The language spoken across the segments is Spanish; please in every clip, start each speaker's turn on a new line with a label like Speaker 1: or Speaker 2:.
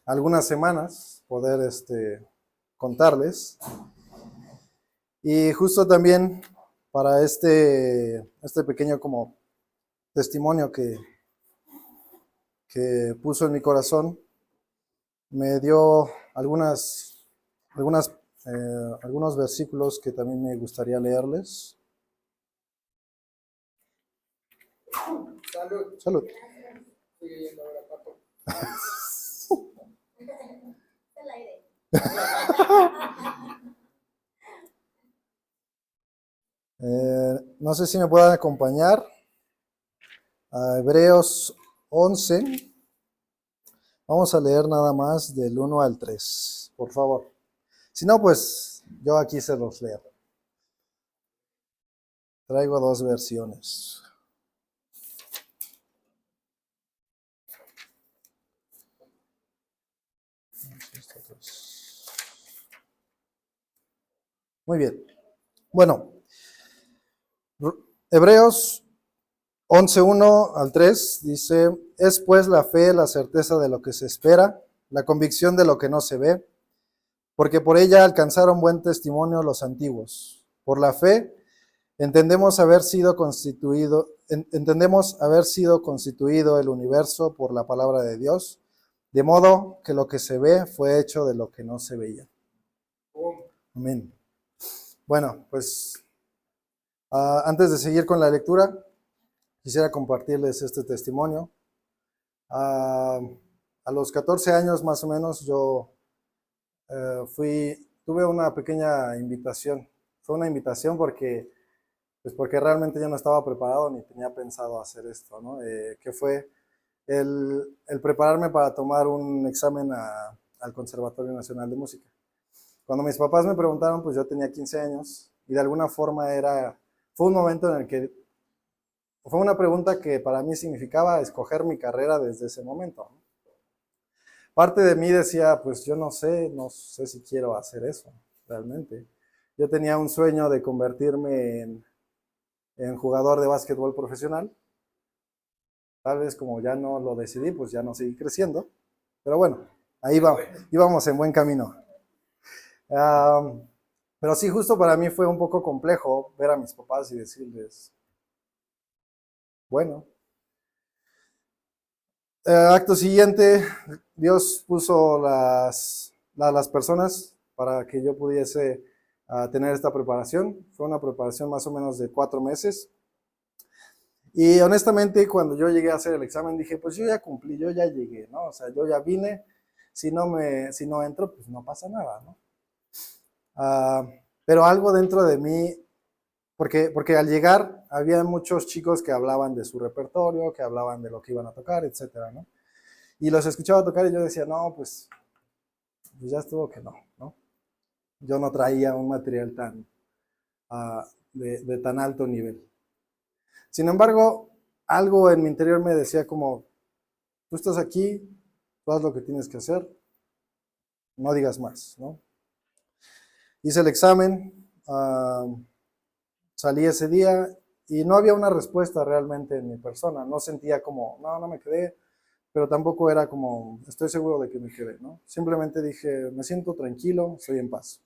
Speaker 1: algunas semanas poder contarles. Y justo también para este pequeño como testimonio que puso en mi corazón, me dio algunos versículos que también me gustaría leerles.
Speaker 2: Salud.
Speaker 1: Salud.
Speaker 2: Sí, la verdad, Paco.
Speaker 3: El aire.
Speaker 1: No sé si me puedan acompañar a Hebreos 11. Vamos a leer nada más del 1 al 3, por favor. Si no, pues yo aquí se los leo. Traigo dos versiones. Muy bien. Bueno, Hebreos 11:1 al 3 dice, es pues la fe la certeza de lo que se espera, la convicción de lo que no se ve, porque por ella alcanzaron buen testimonio los antiguos. Por la fe entendemos haber sido constituido el universo por la palabra de Dios, de modo que lo que se ve fue hecho de lo que no se veía. Amén. Bueno, pues antes de seguir con la lectura, quisiera compartirles este testimonio. A los 14 años más o menos yo tuve una pequeña invitación. Fue una invitación porque realmente yo no estaba preparado ni tenía pensado hacer esto, ¿no? Que fue el prepararme para tomar un examen al Conservatorio Nacional de Música. Cuando mis papás me preguntaron, pues yo tenía 15 años y de alguna forma fue un momento en el que fue una pregunta que para mí significaba escoger mi carrera desde ese momento, ¿no? Parte de mí decía, pues yo no sé si quiero hacer eso, realmente. Yo tenía un sueño de convertirme en jugador de básquetbol profesional. Tal vez como ya no lo decidí, pues ya no seguí creciendo. Pero bueno, ahí íbamos en buen camino. Pero sí, justo para mí fue un poco complejo ver a mis papás y decirles, bueno. Acto siguiente, Dios puso las personas para que yo pudiese tener esta preparación. Fue una preparación más o menos de 4 meses. Y honestamente, cuando yo llegué a hacer el examen, dije, pues yo ya cumplí, yo ya llegué, ¿no? O sea, yo ya vine, si no entro, pues no pasa nada, ¿no? Pero algo dentro de mí, porque al llegar había muchos chicos que hablaban de su repertorio, que hablaban de lo que iban a tocar, etcétera, ¿no? Y los escuchaba tocar y yo decía, no, pues ya estuvo que no. Yo no traía un material de tan alto nivel. Sin embargo, algo en mi interior me decía como, tú estás aquí, tú haz lo que tienes que hacer, no digas más, ¿no? Hice el examen, salí ese día y no había una respuesta realmente en mi persona. No sentía como, no me quedé, pero tampoco era como, estoy seguro de que me quedé, ¿no? Simplemente dije, me siento tranquilo, estoy en paz.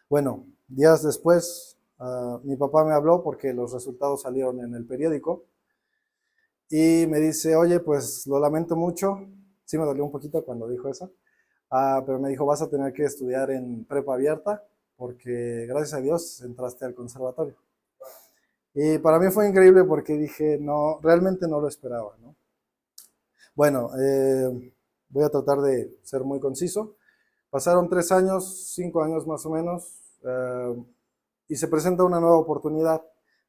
Speaker 1: Bueno, días después, mi papá me habló porque los resultados salieron en el periódico y me dice, oye, pues lo lamento mucho. Sí me dolió un poquito cuando dijo eso, pero me dijo, vas a tener que estudiar en prepa abierta porque gracias a Dios entraste al conservatorio. Y para mí fue increíble porque dije, no, realmente no lo esperaba, ¿no? Bueno, voy a tratar de ser muy conciso. Pasaron 3 años, 5 años más o menos, y se presenta una nueva oportunidad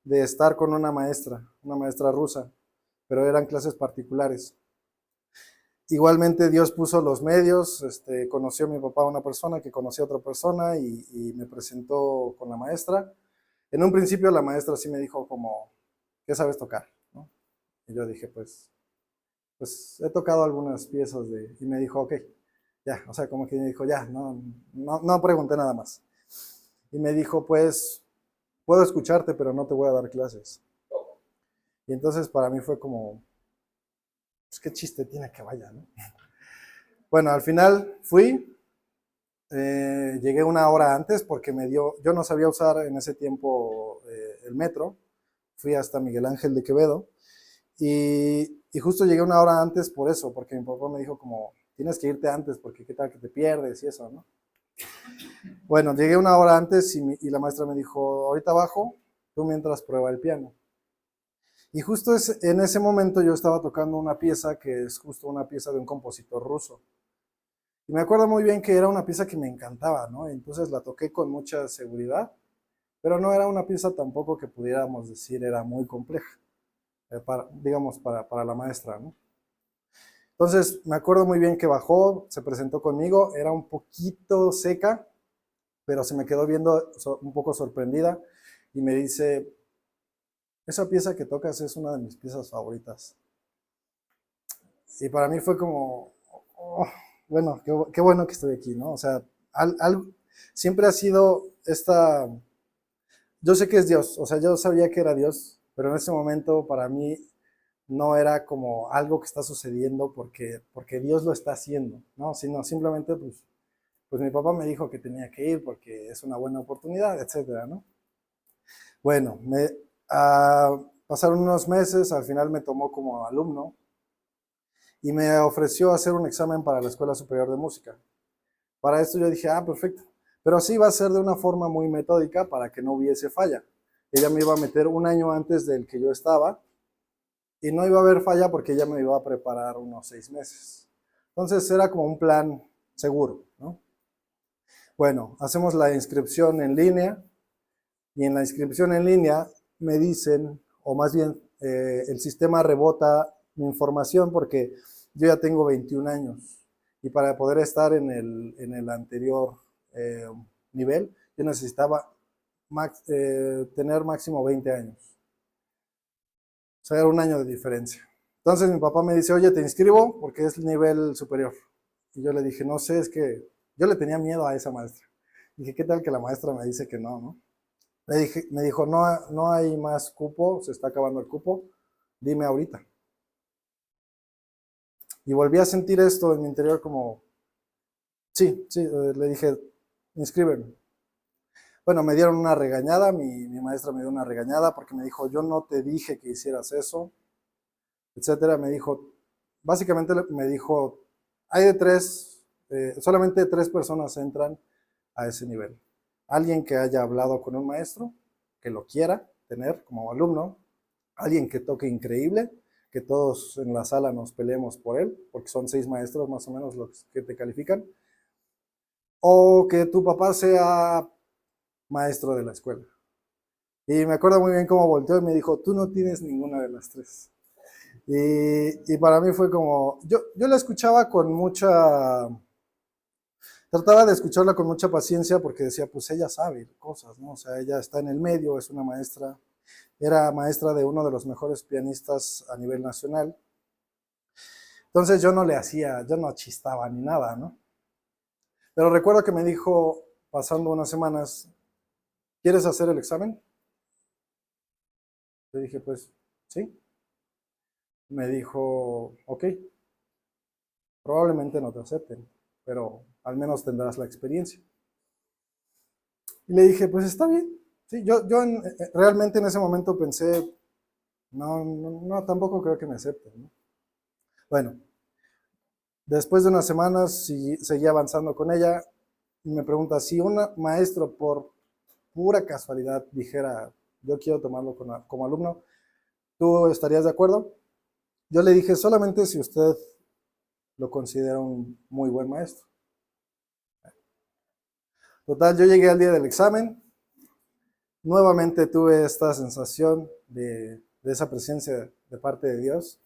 Speaker 1: de estar con una maestra rusa, pero eran clases particulares. Igualmente Dios puso los medios, conoció mi papá a una persona que conoció a otra persona y me presentó con la maestra. En un principio la maestra sí me dijo como, ¿qué sabes tocar? ¿No? Y yo dije, pues he tocado algunas piezas y me dijo, ok, ya, o sea, como que me dijo, ya, no pregunté nada más. Y me dijo, pues, puedo escucharte, pero no te voy a dar clases. Y entonces para mí fue como, pues qué chiste tiene que vaya, ¿no? Bueno, al final fui, llegué una hora antes porque yo no sabía usar en ese tiempo el metro, fui hasta Miguel Ángel de Quevedo y justo llegué una hora antes por eso, porque mi papá me dijo como, tienes que irte antes porque qué tal que te pierdes y eso, ¿no? Bueno, llegué una hora antes y la maestra me dijo, ahorita bajo, tú mientras prueba el piano. Y justo en ese momento yo estaba tocando una pieza que es justo una pieza de un compositor ruso. Y me acuerdo muy bien que era una pieza que me encantaba, ¿no? Entonces la toqué con mucha seguridad, pero no era una pieza tampoco que pudiéramos decir era muy compleja, digamos, para la maestra, ¿no? Entonces me acuerdo muy bien que bajó, se presentó conmigo, era un poquito seca, pero se me quedó viendo un poco sorprendida y me dice, esa pieza que tocas es una de mis piezas favoritas. Y para mí fue como, oh, bueno, qué bueno que estoy aquí, ¿no? O sea, siempre ha sido yo sé que es Dios, o sea, yo sabía que era Dios, pero en ese momento para mí no era como algo que está sucediendo porque Dios lo está haciendo, ¿no? Sino simplemente, pues mi papá me dijo que tenía que ir porque es una buena oportunidad, etcétera, ¿no? Bueno, pasaron unos meses, al final me tomó como alumno y me ofreció hacer un examen para la Escuela Superior de Música. Para esto yo dije, perfecto. Pero sí va a ser de una forma muy metódica para que no hubiese falla. Ella me iba a meter un año antes del que yo estaba y no iba a haber falla porque ella me iba a preparar unos 6 meses. Entonces era como un plan seguro, ¿no? Bueno, hacemos la inscripción en línea y en la inscripción en línea me dicen, o más bien el sistema rebota mi información porque yo ya tengo 21 años y para poder estar en el anterior nivel yo necesitaba tener máximo 20 años. O sea, era un año de diferencia. Entonces mi papá me dice, oye, te inscribo porque es el nivel superior. Y yo le dije, no sé, es que yo le tenía miedo a esa maestra. Dije, ¿qué tal que la maestra me dice que no, no? Me dijo, no, no hay más cupo, se está acabando el cupo, dime ahorita. Y volví a sentir esto en mi interior como, sí, sí, le dije, inscríbeme. Bueno, me dieron una regañada, mi maestra me dio una regañada porque me dijo, yo no te dije que hicieras eso, etcétera. Me dijo, básicamente me dijo, hay solamente 3 personas entran a ese nivel. Alguien que haya hablado con un maestro, que lo quiera tener como alumno, alguien que toque increíble, que todos en la sala nos peleemos por él, porque son 6 maestros más o menos los que te califican, o que tu papá sea maestro de la escuela. Y me acuerdo muy bien cómo volteó y me dijo, tú no tienes ninguna de las 3. Y para mí fue como, yo la escuchaba con trataba de escucharla con mucha paciencia porque decía, pues ella sabe cosas, ¿no? O sea, ella está en el medio, es una maestra, era maestra de uno de los mejores pianistas a nivel nacional. Entonces yo no chistaba ni nada, ¿no? Pero recuerdo que me dijo, pasando unas semanas, ¿quieres hacer el examen? Le dije, pues, sí. Me dijo, ok, probablemente no te acepten, pero al menos tendrás la experiencia. Y le dije, pues está bien. Sí, realmente en ese momento pensé, no, no, no, tampoco creo que me acepten, ¿no? Bueno, después de unas semanas seguí avanzando con ella y me pregunta, si un maestro por pura casualidad dijera, yo quiero tomarlo como alumno, ¿tú estarías de acuerdo? Yo le dije, solamente si usted lo considera un muy buen maestro. Total, yo llegué al día del examen, nuevamente tuve esta sensación de esa presencia de parte de Dios.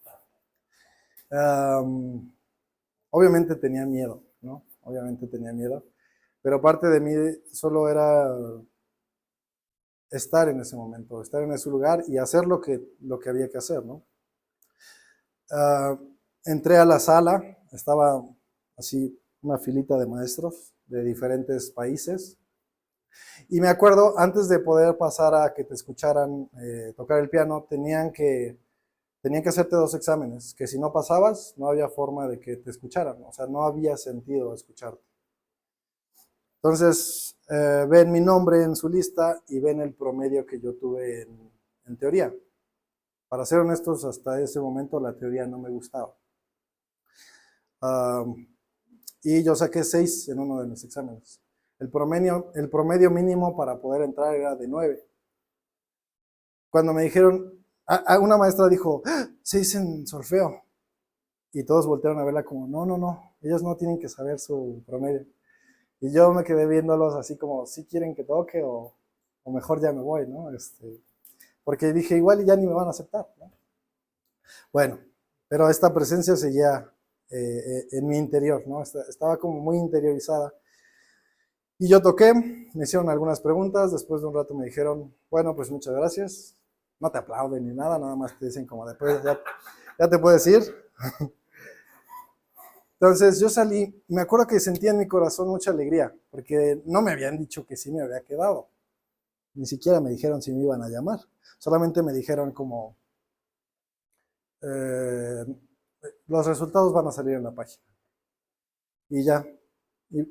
Speaker 1: Obviamente tenía miedo, ¿no? Obviamente tenía miedo, pero parte de mí solo era estar en ese momento, estar en ese lugar y hacer lo que había que hacer, ¿no? Uh, Entré a la sala, estaba así una filita de maestros de diferentes países y me acuerdo, antes de poder pasar a que te escucharan tocar el piano, tenían que Tenía que hacerte 2 exámenes, que si no pasabas, no había forma de que te escucharan, o sea, no había sentido escucharte. Entonces, ven mi nombre en su lista y ven el promedio que yo tuve en teoría. Para ser honestos, hasta ese momento la teoría no me gustaba. Y yo saqué 6 en uno de mis exámenes. El promedio mínimo para poder entrar era de 9. Cuando me dijeron, una maestra dijo, 6 en solfeo. Y todos voltearon a verla como, no, ellos no tienen que saber su promedio. Y yo me quedé viéndolos así como, si quieren que toque o mejor ya me voy, ¿no? Porque dije, igual ya ni me van a aceptar, ¿no? Bueno, pero esta presencia seguía en mi interior, ¿no? Estaba como muy interiorizada. Y yo toqué, me hicieron algunas preguntas, después de un rato me dijeron, bueno, pues muchas gracias. No te aplauden ni nada, nada más te dicen como después ya te puedes ir. Entonces yo salí, me acuerdo que sentía en mi corazón mucha alegría, porque no me habían dicho que sí me había quedado. Ni siquiera me dijeron si me iban a llamar. Solamente me dijeron como, los resultados van a salir en la página. Y ya.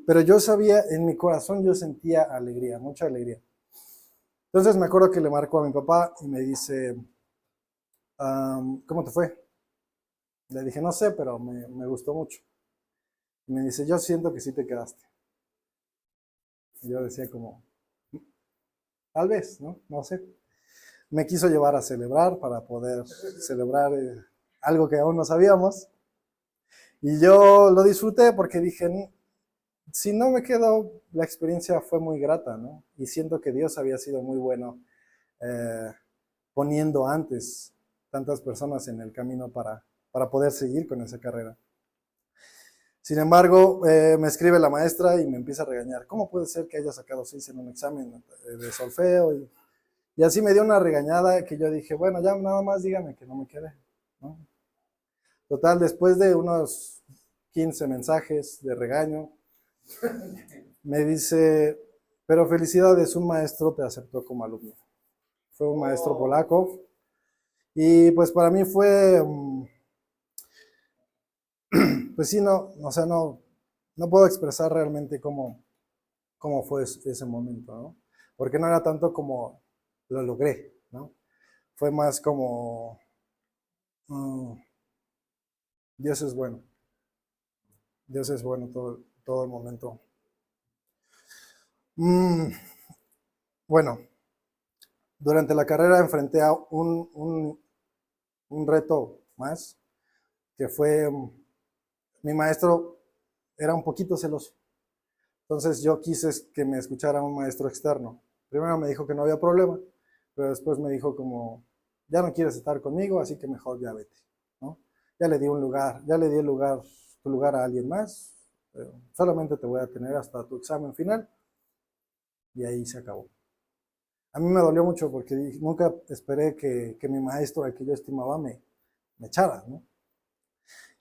Speaker 1: Pero yo sabía, en mi corazón yo sentía alegría, mucha alegría. Entonces me acuerdo que le marco a mi papá y me dice, ¿cómo te fue? Le dije, no sé, pero me gustó mucho. Y me dice, yo siento que sí te quedaste. Y yo decía como, tal vez, ¿no? No sé. Me quiso llevar a celebrar para poder celebrar algo que aún no sabíamos. Y yo lo disfruté porque dije, si no me quedo, la experiencia fue muy grata, ¿no? Y siento que Dios había sido muy bueno poniendo antes tantas personas en el camino para poder seguir con esa carrera. Sin embargo, me escribe la maestra y me empieza a regañar. ¿Cómo puede ser que haya sacado 6 en un examen de solfeo? Y así me dio una regañada que yo dije, bueno, ya nada más dígame que no me quede, ¿no? Total, después de unos 15 mensajes de regaño, me dice, pero felicidades, un maestro te aceptó como alumno. Fue un maestro polaco. Y pues para mí fue, pues sí, no, o sea, no puedo expresar realmente cómo fue ese momento, ¿no? Porque no era tanto como lo logré, ¿no? Fue más como, Dios es bueno. Dios es bueno todo el momento. Bueno, durante la carrera enfrenté a un reto más, que fue, mi maestro era un poquito celoso. Entonces yo quise que me escuchara un maestro externo. Primero me dijo que no había problema, pero después me dijo como, ya no quieres estar conmigo, así que mejor ya vete, ¿no? Ya le di un lugar, ya le di tu lugar a alguien más, solamente te voy a tener hasta tu examen final, y ahí se acabó. A mí me dolió mucho porque nunca esperé que mi maestro, al que yo estimaba, me echara, ¿no?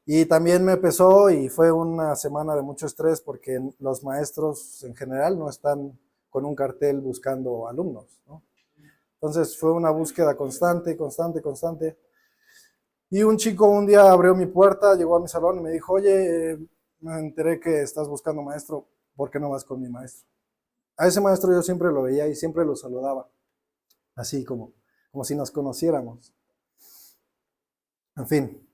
Speaker 1: Y también me pesó y fue una semana de mucho estrés porque los maestros en general no están con un cartel buscando alumnos, ¿no? Entonces fue una búsqueda constante, constante, constante. Y un chico un día abrió mi puerta, llegó a mi salón y me dijo, oye, me enteré que estás buscando maestro, ¿por qué no vas con mi maestro? A ese maestro yo siempre lo veía y siempre lo saludaba, así como si nos conociéramos. En fin,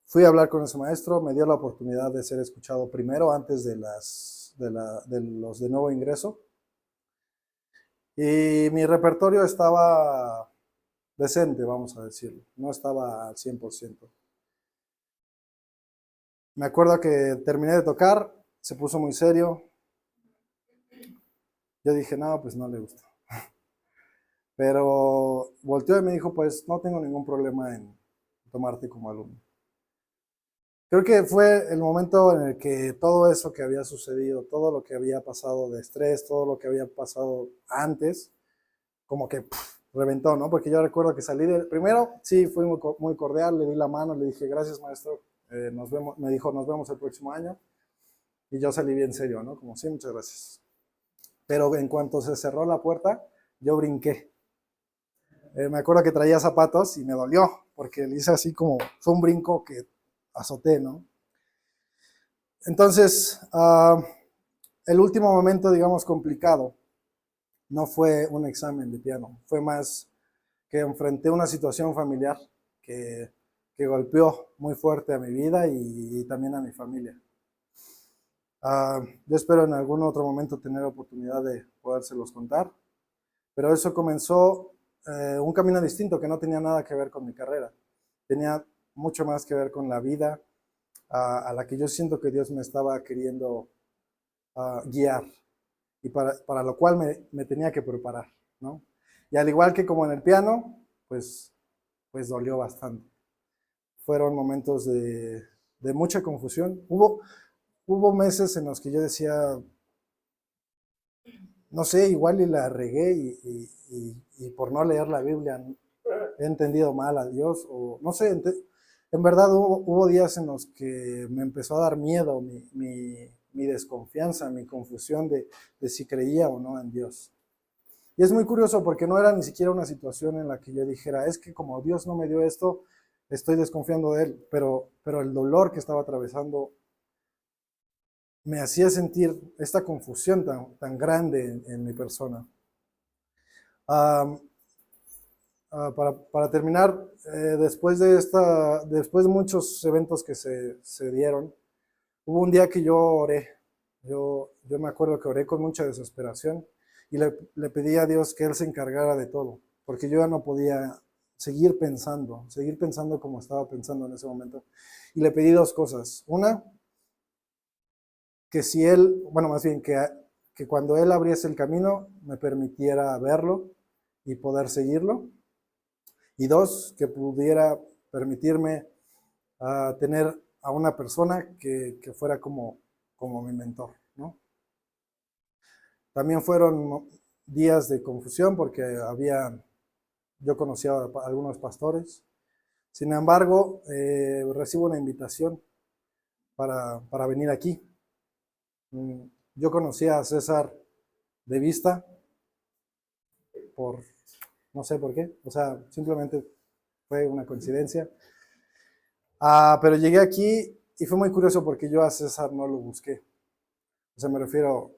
Speaker 1: fui a hablar con ese maestro, me dio la oportunidad de ser escuchado primero antes de los de nuevo ingreso. Y mi repertorio estaba decente, vamos a decirlo, no estaba al 100%. Me acuerdo que terminé de tocar, se puso muy serio. Yo dije, no, pues no le gusta. Pero volteó y me dijo, pues no tengo ningún problema en tomarte como alumno. Creo que fue el momento en el que todo eso que había sucedido, todo lo que había pasado de estrés, todo lo que había pasado antes, como que reventó, ¿no? Porque yo recuerdo que salí primero, sí, fui muy cordial, le di la mano, le dije, gracias maestro, nos vemos, me dijo, nos vemos el próximo año. Y yo salí bien serio, ¿no? Como, sí, muchas gracias. Pero en cuanto se cerró la puerta, yo brinqué. Me acuerdo que traía zapatos y me dolió, porque le hice así como, fue un brinco que azoté, ¿no? Entonces, el último momento, digamos, complicado, no fue un examen de piano, fue más que enfrenté una situación familiar que, que golpeó muy fuerte a mi vida y también a mi familia. Yo espero en algún otro momento tener oportunidad de podérselos contar, pero eso comenzó un camino distinto que no tenía nada que ver con mi carrera, tenía mucho más que ver con la vida a la que yo siento que Dios me estaba queriendo guiar y para lo cual me tenía que preparar, ¿no? Y al igual que como en el piano, pues dolió bastante. Fueron momentos de mucha confusión. Hubo meses en los que yo decía, no sé, igual y la regué y por no leer la Biblia he entendido mal a Dios, o no sé, en verdad hubo días en los que me empezó a dar miedo mi desconfianza, mi confusión de si creía o no en Dios. Y es muy curioso porque no era ni siquiera una situación en la que yo dijera, es que como Dios no me dio esto, estoy desconfiando de Él, pero el dolor que estaba atravesando me hacía sentir esta confusión tan grande en mi persona. Para terminar, después de muchos eventos que se dieron, hubo un día que yo oré. Yo me acuerdo que oré con mucha desesperación y le pedí a Dios que Él se encargara de todo, porque yo ya no podía seguir pensando como estaba pensando en ese momento. Y le pedí dos cosas. Una, que si Él, bueno, más bien que cuando Él abriese el camino, me permitiera verlo y poder seguirlo. Y dos, que pudiera permitirme tener a una persona que fuera como mi mentor, ¿no? También fueron días de confusión porque yo conocía a algunos pastores. Sin embargo, recibo una invitación para venir aquí. Yo conocía a César de vista por, no sé por qué, o sea, simplemente fue una coincidencia. Pero llegué aquí y fue muy curioso porque yo a César no lo busqué. O sea, me refiero,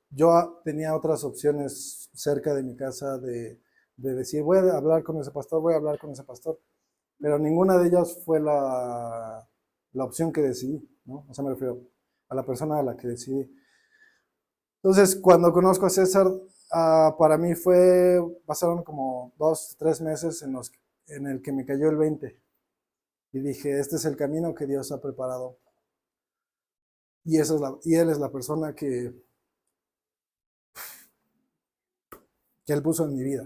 Speaker 1: yo tenía otras opciones cerca de mi casa de decir, voy a hablar con ese pastor, voy a hablar con ese pastor, pero ninguna de ellas fue la opción que decidí, ¿no? O sea, me refiero a la persona a la que decidí. Entonces, cuando conozco a César, para mí pasaron como 2, 3 meses en el que me cayó el 20 y dije, este es el camino que Dios ha preparado. Y Él es la persona que Él puso en mi vida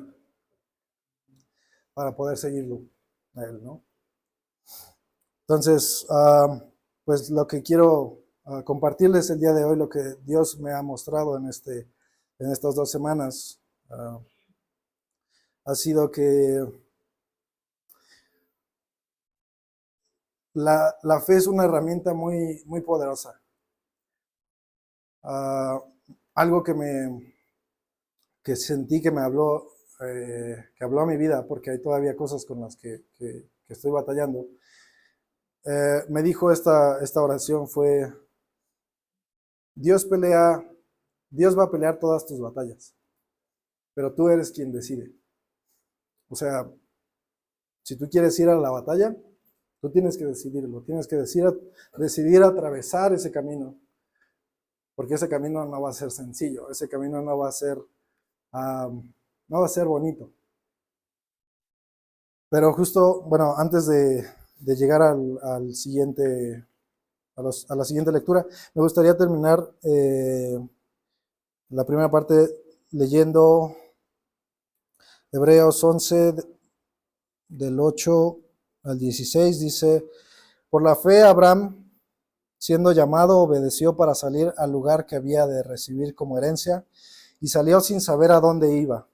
Speaker 1: para poder seguirlo a Él, ¿no? Entonces, pues lo que quiero compartirles el día de hoy, lo que Dios me ha mostrado en estas 2 semanas, ha sido que la fe es una herramienta muy, muy poderosa. Algo que sentí que me habló, que habló a mi vida, porque hay todavía cosas con las que estoy batallando. Me dijo esta oración fue, Dios va a pelear todas tus batallas, pero tú eres quien decide. O sea, si tú quieres ir a la batalla, tú tienes que decidirlo, tienes que decidir atravesar ese camino, porque ese camino no va a ser sencillo, ese camino no va a ser bonito. Pero justo, bueno, antes de llegar a la siguiente lectura, me gustaría terminar la primera parte leyendo Hebreos 11, del 8 al 16, dice, por la fe Abraham, siendo llamado, obedeció para salir al lugar que había de recibir como herencia, y salió sin saber a dónde iba.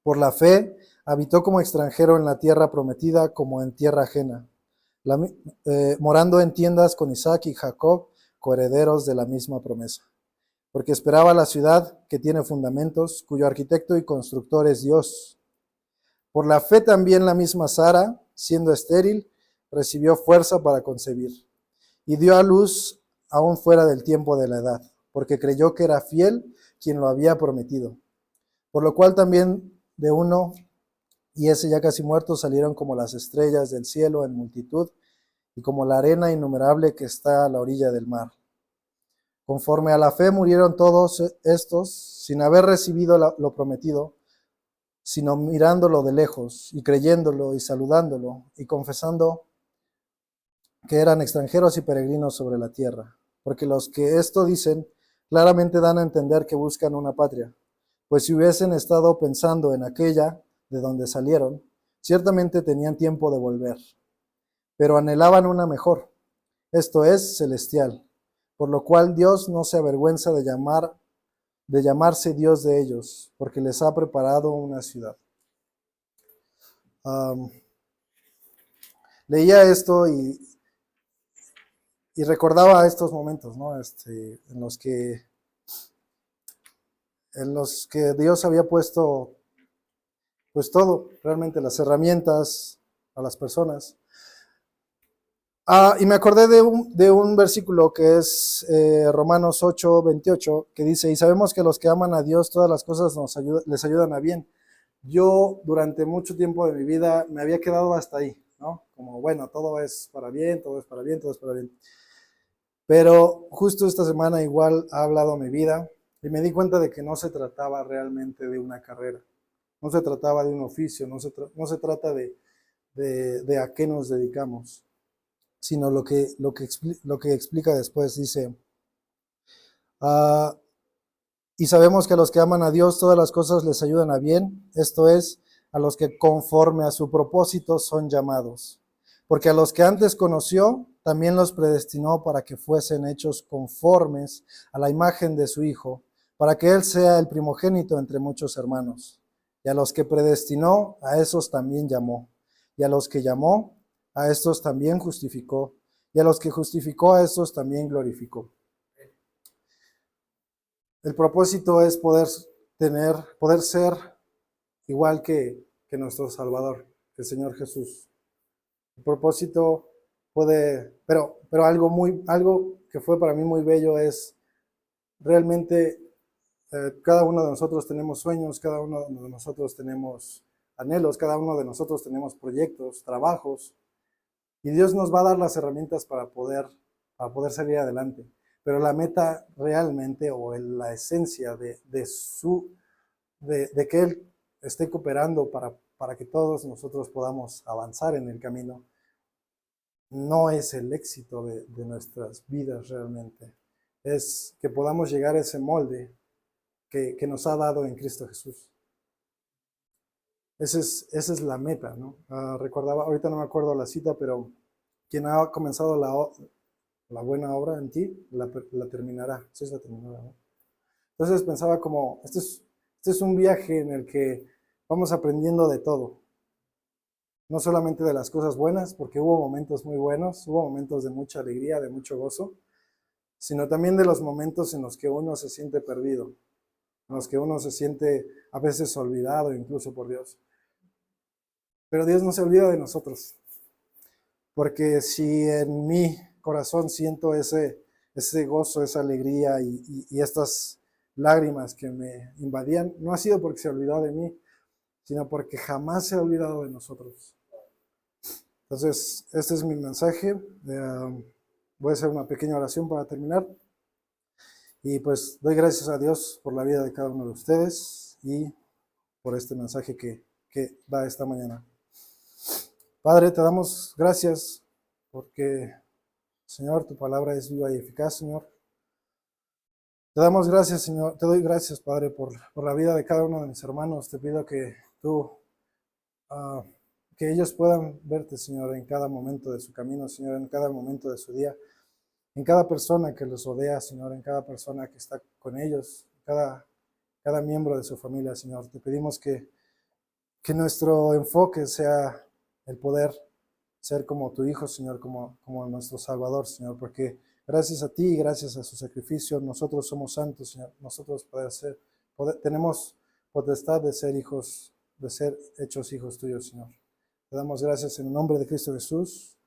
Speaker 1: Por la fe habitó como extranjero en la tierra prometida, como en tierra ajena, morando en tiendas con Isaac y Jacob, coherederos de la misma promesa. Porque esperaba la ciudad que tiene fundamentos, cuyo arquitecto y constructor es Dios. Por la fe también la misma Sara, siendo estéril, recibió fuerza para concebir y dio a luz aún fuera del tiempo de la edad, porque creyó que era fiel quien lo había prometido. Por lo cual también de uno, y ese ya casi muerto, salieron como las estrellas del cielo en multitud, y como la arena innumerable que está a la orilla del mar. Conforme a la fe murieron todos estos, sin haber recibido lo prometido, sino mirándolo de lejos, y creyéndolo, y saludándolo, y confesando que eran extranjeros y peregrinos sobre la tierra. Porque los que esto dicen, claramente dan a entender que buscan una patria. Pues si hubiesen estado pensando en aquella de donde salieron, ciertamente tenían tiempo de volver. Pero anhelaban una mejor, esto es, celestial. Por lo cual Dios no se avergüenza de llamarse Dios de ellos, porque les ha preparado una ciudad. Leía esto y recordaba estos momentos, ¿no? En los que Dios había puesto, pues todo, realmente las herramientas a las personas. Y me acordé de un versículo que es Romanos 8:28, que dice, y sabemos que los que aman a Dios, todas las cosas les ayudan a bien. Yo durante mucho tiempo de mi vida me había quedado hasta ahí, ¿no? Como, bueno, todo es para bien, todo es para bien, todo es para bien. Pero justo esta semana igual ha hablado mi vida y me di cuenta de que no se trataba realmente de una carrera, no se trataba de un oficio, no se trata de a qué nos dedicamos, sino lo que explica después. Dice, y sabemos que a los que aman a Dios todas las cosas les ayudan a bien, esto es, a los que conforme a su propósito son llamados. Porque a los que antes conoció, también los predestinó para que fuesen hechos conformes a la imagen de su Hijo, para que Él sea el primogénito entre muchos hermanos. Y a los que predestinó, a esos también llamó. Y a los que llamó, a estos también justificó. Y a los que justificó, a estos también glorificó. El propósito es poder ser igual que nuestro Salvador, que el Señor Jesús. El propósito pero algo que fue para mí muy bello es realmente cada uno de nosotros tenemos sueños, cada uno de nosotros tenemos anhelos, cada uno de nosotros tenemos proyectos, trabajos, y Dios nos va a dar las herramientas para poder salir adelante. Pero la meta realmente o la esencia de que Él esté cooperando para que todos nosotros podamos avanzar en el camino, no es el éxito de nuestras vidas realmente. Es que podamos llegar a ese molde que nos ha dado en Cristo Jesús. Esa es la meta, ¿no? Recordaba, ahorita no me acuerdo la cita, pero quien ha comenzado la buena obra en ti, la terminará. Sí, la terminará, ¿no? Entonces pensaba como, este es un viaje en el que vamos aprendiendo de todo. No solamente de las cosas buenas, porque hubo momentos muy buenos, hubo momentos de mucha alegría, de mucho gozo, sino también de los momentos en los que uno se siente perdido, en los que uno se siente a veces olvidado incluso por Dios. Pero Dios no se olvida de nosotros, porque si en mi corazón siento ese gozo, esa alegría y estas lágrimas que me invadían, no ha sido porque se olvidó de mí, sino porque jamás se ha olvidado de nosotros. Entonces, este es mi mensaje. Voy a hacer una pequeña oración para terminar. Y pues doy gracias a Dios por la vida de cada uno de ustedes y por este mensaje que da esta mañana. Padre, te damos gracias porque, Señor, tu palabra es viva y eficaz, Señor. Te damos gracias, Señor. Te doy gracias, Padre, por la vida de cada uno de mis hermanos. Te pido que tú... que ellos puedan verte, Señor, en cada momento de su camino, Señor, en cada momento de su día, en cada persona que los rodea, Señor, en cada persona que está con ellos, cada miembro de su familia, Señor. Te pedimos que nuestro enfoque sea el poder ser como tu Hijo, Señor, como nuestro Salvador, Señor, porque gracias a ti y gracias a su sacrificio, nosotros somos santos, Señor. Nosotros tenemos potestad de ser hijos, de ser hechos hijos tuyos, Señor. Te damos gracias en el nombre de Cristo Jesús.